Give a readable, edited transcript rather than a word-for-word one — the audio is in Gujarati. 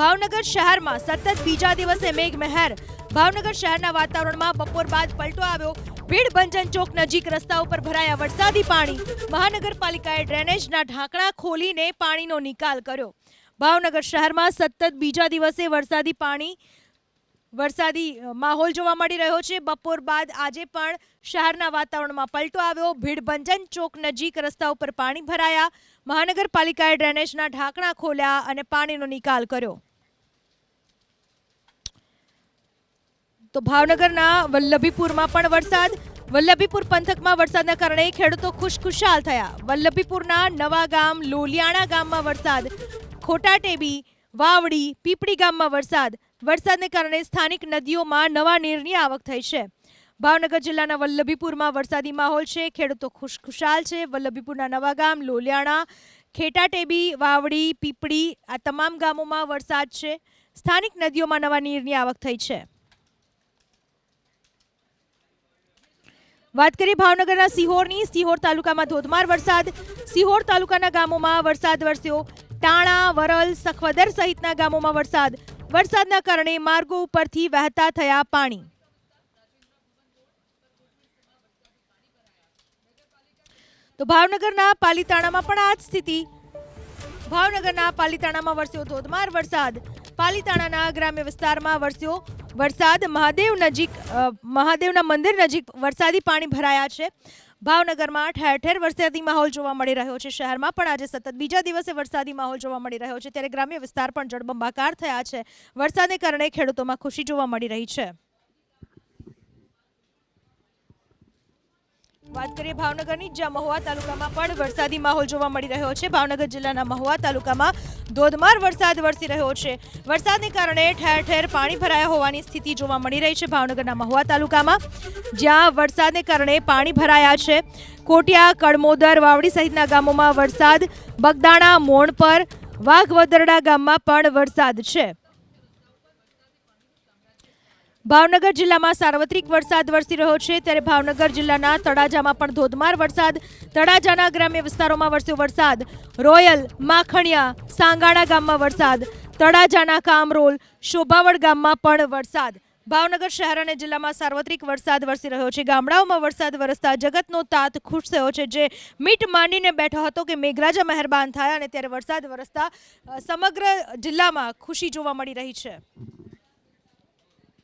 ભાવનગર શહેરમાં સતત બીજા દિવસે મેઘમહેર। ભાવનગર શહેરના વાતાવરણમાં બપોર બાદ પલટો આવ્યો। ભીડભંજન ચોક નજીક રસ્તા ઉપર ભરાયા વરસાદી પાણી। મહાનગરપાલિકાએ ડ્રેનેજના ઢાંકણા ખોલીને પાણીનો નિકાલ કર્યો। ભાવનગર શહેરમાં સતત બીજા દિવસે વરસાદી માહોલ જોવા મળી રહ્યો છે। બપોર બાદ આજે પણ શહેરના વાતાવરણમાં પલટો આવ્યો। ભીડભંજન ચોક નજીક રસ્તા ઉપર પાણી ભરાયા। મહાનગરપાલિકાએ ડ્રેનેજના ઢાંકણા ખોલ્યા અને પાણીનો નિકાલ કર્યો। તો ભાવનગરના વલ્લભીપુરમાં પણ વરસાદ। વલ્લભીપુર પંથકમાં વરસાદના કારણે ખેડૂતો ખુશખુશાલ થયા। વલ્લભીપુરના નવાગામ લોલિયાણા ગામમાં વરસાદ। ખોટાટેબી વાવડી પીપળી ગામમાં વરસાદને કારણે સ્થાનિક નદીઓમાં નવા નીરની આવક થઈ છે। ભાવનગર જિલ્લાના વલ્લભીપુરમાં વરસાદી માહોલ છે। ખેડૂતો ખુશખુશાલ છે। વલ્લભીપુરના નવાગામ લોલિયાણા ખેટાટેબી વાવડી પીપળી આ તમામ ગામોમાં વરસાદ છે। સ્થાનિક નદીઓમાં નવા નીરની આવક થઈ છે। વાત કરીએ ભાવનગરના સિહોરની। સિહોર તાલુકામાં ધોધમાર વરસાદ। સિહોર તાલુકાના ગામોમાં વરસાદ વરસ્યો। ટાણા વરલ સખવદર સહિતના ગામોમાં વરસાદના કારણે માર્ગો ઉપરથી વહેતા થયા પાણી। તો ભાવનગરના પાલીતાણામાં પણ આ જ સ્થિતિ। ભાવનગરના પાલીતાણામાં વરસ્યો ધોધમાર વરસાદ। પાલીતાણાના ગ્રામ્ય વિસ્તારમાં વરસ્યો વરસાદ। મહાદેવના મંદિર નજીક વરસાદી પાણી ભરાયા છે। ભાવનગરમાં ઠેર ઠેર વરસાદી માહોલ જોવા મળી રહ્યો છે। શહેરમાં પણ આજે સતત બીજા દિવસે વરસાદી માહોલ જોવા મળી રહ્યો છે, ત્યારે ગ્રામ્ય વિસ્તાર પણ જળબંબાકાર થયા છે। વરસાદને કારણે ખેડૂતોમાં ખુશી જોવા મળી રહી છે। વાત કરીએ ભાવનગરની, જ્યાં મહુવા તાલુકામાં પણ વરસાદી માહોલ જોવા મળી રહ્યો છે। ભાવનગર જિલ્લાના મહુવા તાલુકામાં ધોધમાર વરસાદ વરસી રહ્યો છે। વરસાદને કારણે ઠેર ઠેર પાણી ભરાયા હોવાની સ્થિતિ જોવા મળી રહી છે। ભાવનગરના મહુવા તાલુકામાં જ્યાં વરસાદને કારણે પાણી ભરાયા છે। કોટિયા કડમોદર વાવડી સહિતના ગામોમાં વરસાદ। બગદાણા મોણપર વાઘવદરડા ગામમાં પણ વરસાદ છે। ભાવનગર જિલ્લામાં સાર્વત્રિક વરસાદ વરસી રહ્યો છે, ત્યારે ભાવનગર જિલ્લાના તળાજામાં પણ ધોધમાર વરસાદ। તળાજાના ગ્રામ્ય વિસ્તારોમાં વરસ્યો વરસાદ। રોયલ માખણિયા સાંગાણા ગામમાં વરસાદ। તળાજાના કામરોલ શોભાવડ ગામમાં પણ વરસાદ। ભાવનગર શહેર અને જિલ્લામાં સાર્વત્રિક વરસાદ વરસી રહ્યો છે। ગામડાઓમાં વરસાદ વરસતા જગતનો તાત ખુશ થયો છે, જે મીટ માંડીને બેઠો હતો કે મેઘરાજા મહેરબાન થાય, અને ત્યારે વરસાદ વરસતા સમગ્ર જિલ્લામાં ખુશી જોવા મળી રહી છે।